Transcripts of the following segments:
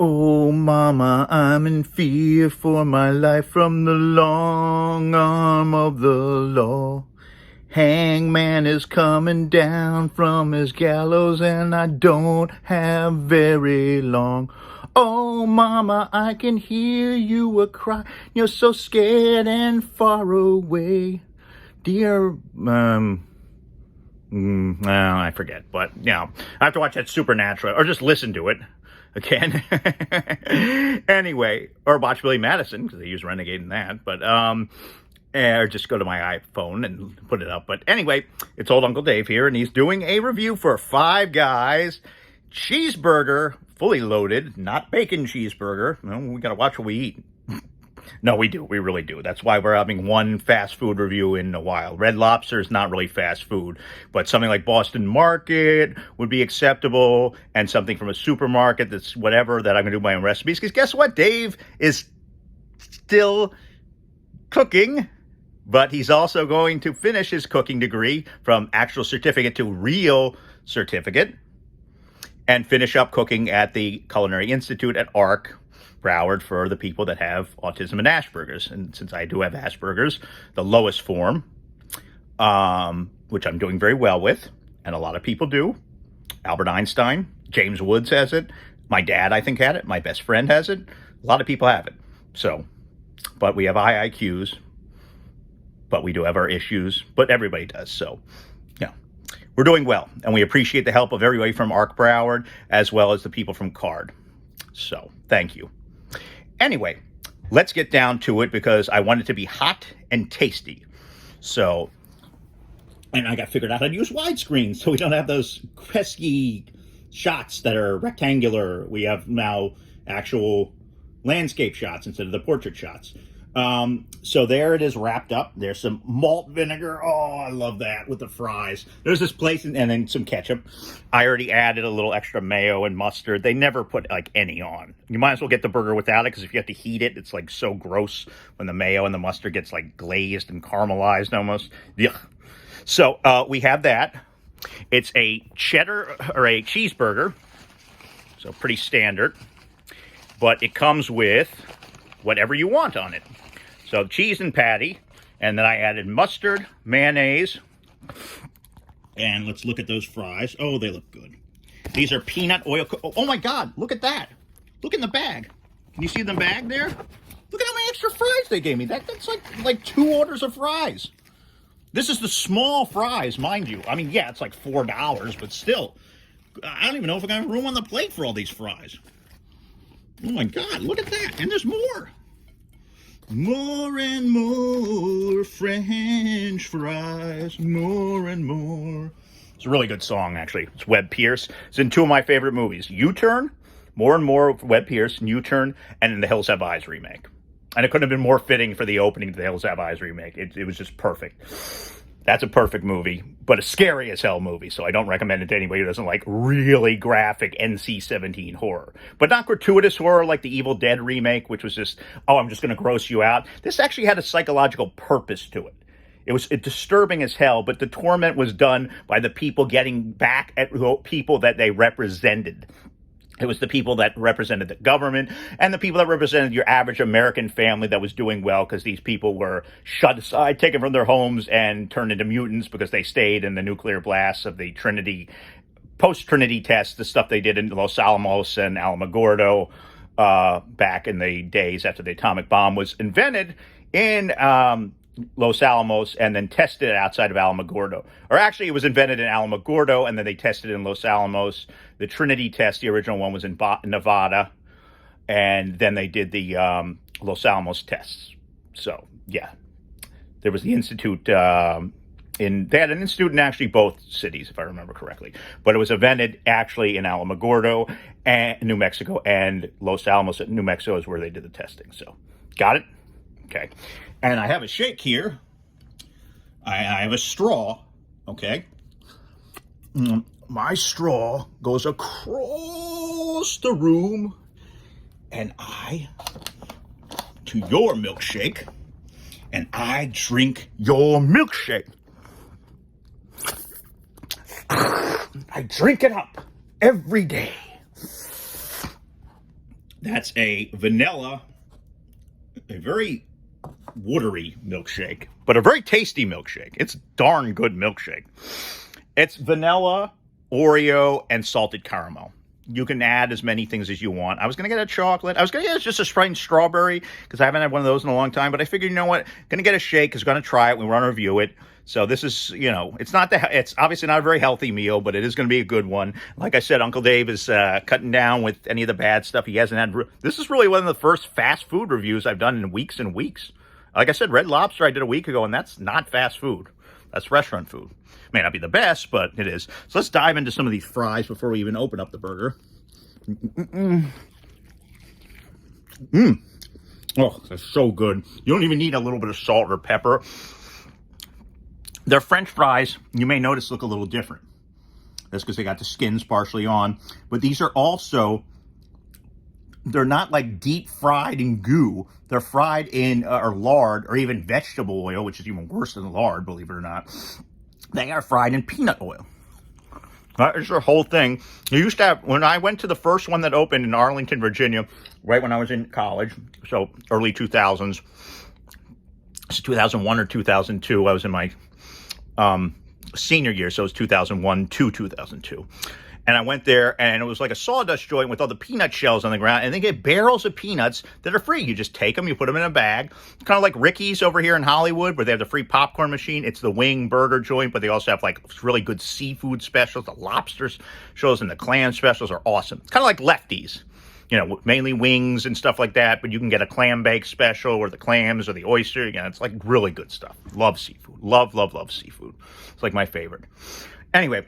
Oh, mama, I'm in fear for my life from the long arm of the law. Hangman is coming down from his gallows and I don't have very long. Oh, mama, I can hear you a cry. You're so scared and far away. Dear, I forget, but, I have to watch that Supernatural, or just listen to it again. Anyway, or watch Billy Madison, because they use Renegade in that, but, or just go to my iPhone and put it up. But anyway, it's old Uncle Dave here, and he's doing a review for Five Guys cheeseburger, fully loaded, not bacon cheeseburger. Well, we got to watch what we eat. No, we do. We really do. That's why we're having one fast food review in a while. Red Lobster is not really fast food, but something like Boston Market would be acceptable, and something from a supermarket that's whatever, that I'm going to do my own recipes. Because guess what? Dave is still cooking, but he's also going to finish his cooking degree from actual certificate to real certificate and finish up cooking at the Culinary Institute at ARC, Broward, for the people that have autism and Asperger's. And since I do have Asperger's, the lowest form, which I'm doing very well with, and a lot of people do. Albert Einstein, James Woods has it. My dad, I think, had it. My best friend has it. A lot of people have it. So, but we have high IQs, but we do have our issues, but everybody does. So, we're doing well, and we appreciate the help of everybody from ARC Broward, as well as the people from CARD. So, thank you. Anyway, let's get down to it, because I want it to be hot and tasty. So, and I got figured out how to use widescreen, so we don't have those pesky shots that are rectangular. We have now actual landscape shots instead of the portrait shots. So there it is, wrapped up. There's some malt vinegar. Oh, I love that with the fries. There's this place, and then some ketchup. I already added a little extra mayo and mustard. They never put like any on. You might as well get the burger without it, because if you have to heat it, it's like so gross when the mayo and the mustard gets like glazed and caramelized almost. Yeah. So we have that. It's a cheddar or a cheeseburger, so pretty standard, but it comes with whatever you want on it. So cheese and patty, and then I added mustard, mayonnaise, and let's look at those fries. Oh, they look good. These are peanut oil. Oh my God, look at that. Look in the bag. Can you see the bag there? Look at how many extra fries they gave me. That's like 2 orders of fries. This is the small fries, mind you. I mean, yeah, it's like $4, but still, I don't even know if I'm going to have room on the plate for all these fries. Oh my God, look at that. And there's more. More and more French fries. More and more. It's a really good song, actually. It's Webb Pierce. It's in 2 of my favorite movies. U-Turn, More and More, Webb Pierce, U-Turn, and in the Hills Have Eyes remake. And it couldn't have been more fitting for the opening to the Hills Have Eyes remake. It was just perfect. That's a perfect movie, but a scary as hell movie, so I don't recommend it to anybody who doesn't like really graphic NC-17 horror. But not gratuitous horror like the Evil Dead remake, which was just, oh, I'm just going to gross you out. This actually had a psychological purpose to it. It was disturbing as hell, but the torment was done by the people getting back at people that they represented. It was the people that represented the government and the people that represented your average American family that was doing well, because these people were shut aside, taken from their homes, and turned into mutants because they stayed in the nuclear blasts of the Trinity, post-Trinity tests, the stuff they did in Los Alamos and Alamogordo back in the days after the atomic bomb was invented in Los Alamos and then tested outside of Alamogordo. Or actually, it was invented in Alamogordo and then they tested it in Los Alamos. The Trinity test, the original one, was in Nevada, and then they did the Los Alamos tests. So, yeah. There was the institute they had an institute in actually both cities, if I remember correctly. But it was invented actually in Alamogordo, and New Mexico, and Los Alamos, New Mexico is where they did the testing. So, got it? Okay. And I have a shake here. I have a straw, okay? My straw goes across the room, and to your milkshake, and I drink your milkshake. I drink it up every day. That's a vanilla, a very watery milkshake, but a very tasty milkshake. It's darn good milkshake. It's vanilla, Oreo, and salted caramel. You can add as many things as you want. I was going to get a chocolate. I was going to get just a plain strawberry because I haven't had one of those in a long time. But I figured, you know what? Going to get a shake because we're going to try it. We want to review it. So this is, you know, it's obviously not a very healthy meal, but it is going to be a good one. Like I said, Uncle Dave is cutting down with any of the bad stuff. He hasn't had. This is really one of the first fast food reviews I've done in weeks and weeks. Like I said, Red Lobster I did a week ago, and that's not fast food. That's restaurant food. May not be the best, but it is. So let's dive into some of these fries before we even open up the burger. Oh, they're so good. You don't even need a little bit of salt or pepper. Their French fries, you may notice, look a little different. That's because they got the skins partially on. But these are also, they're not like deep fried in goo. They're fried in or lard or even vegetable oil, which is even worse than lard, believe it or not. They are fried in peanut oil. That is the whole thing. You used to have, when I went to the first one that opened in Arlington, Virginia, right when I was in college, so early 2000s, it's 2001 or 2002, I was in my senior year, so it was 2001 to 2002. And I went there, and it was like a sawdust joint with all the peanut shells on the ground, and they get barrels of peanuts that are free. You just take them, you put them in a bag. It's kind of like Ricky's over here in Hollywood, where they have the free popcorn machine. It's the wing burger joint, but they also have like really good seafood specials. The lobster shows and the clam specials are awesome. It's kind of like Lefties, you know, mainly wings and stuff like that, but you can get a clam bake special or the clams or the oyster. Again, it's like really good stuff. Love seafood. Love, love, love seafood. It's like my favorite. Anyway,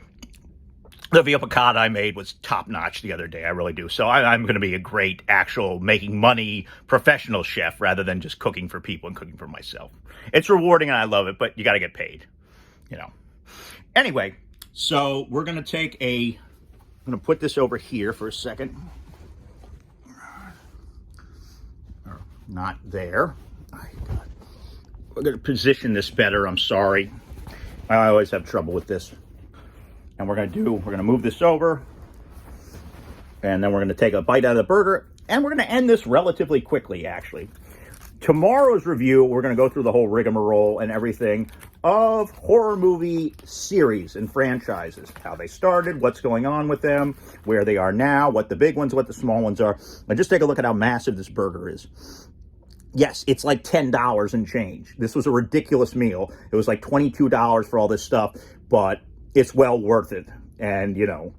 the veal piccata I made was top-notch the other day. I really do. So I'm going to be a great, actual, making money professional chef rather than just cooking for people and cooking for myself. It's rewarding and I love it, but you got to get paid, you know. Anyway, so we're going to take I'm going to put this over here for a second. Not there. We're going to position this better. I'm sorry. I always have trouble with this. And we're going to move this over, and then we're going to take a bite out of the burger, and we're going to end this relatively quickly, actually. Tomorrow's review, we're going to go through the whole rigmarole and everything of horror movie series and franchises, how they started, what's going on with them, where they are now, what the big ones, what the small ones are, and just take a look at how massive this burger is. Yes, it's like $10 and change. This was a ridiculous meal. It was like $22 for all this stuff, but it's well worth it. And, you know,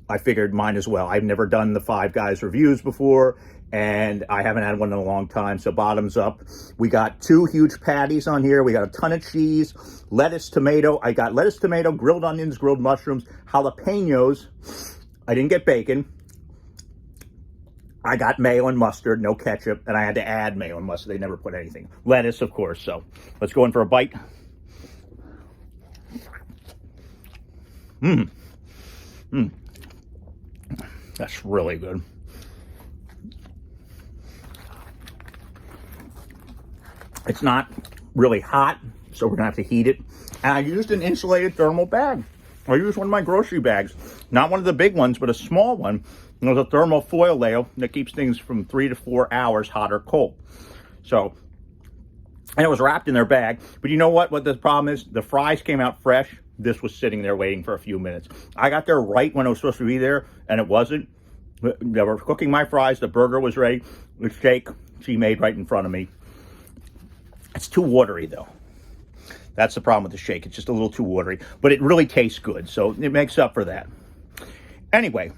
I figured mine as well. I've never done the Five Guys reviews before, and I haven't had one in a long time, so bottoms up. We got 2 huge patties on here. We got a ton of cheese, lettuce, tomato. I got lettuce, tomato, grilled onions, grilled mushrooms, jalapenos. I didn't get bacon. I got mayo and mustard, no ketchup, and I had to add mayo and mustard. They never put anything. Lettuce, of course, so let's go in for a bite. That's really good. It's not really hot, so we're going to have to heat it. And I used an insulated thermal bag. I used one of my grocery bags. Not one of the big ones, but a small one. There's a thermal foil layer that keeps things from 3 to 4 hours hot or cold. So, and it was wrapped in their bag. But you know what the problem is? The fries came out fresh. This was sitting there waiting for a few minutes. I got there right when it was supposed to be there, and it wasn't. They were cooking my fries. The burger was ready. The shake she made right in front of me. It's too watery, though. That's the problem with the shake. It's just a little too watery. But it really tastes good, so it makes up for that. Anyway,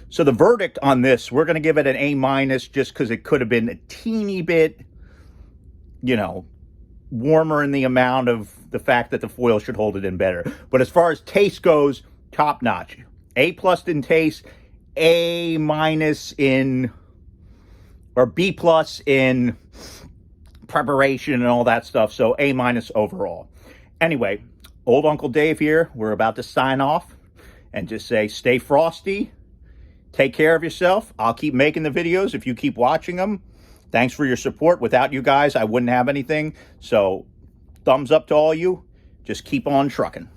so the verdict on this, we're going to give it an A- just because it could have been a teeny bit, you know, warmer in the amount of the fact that the foil should hold it in better. But as far as taste goes, top notch. A+ in taste, A- in, or B+ in preparation and all that stuff. So A- overall. Anyway, old Uncle Dave here. We're about to sign off and just say, stay frosty. Take care of yourself. I'll keep making the videos if you keep watching them. Thanks for your support. Without you guys, I wouldn't have anything. So thumbs up to all you. Just keep on trucking.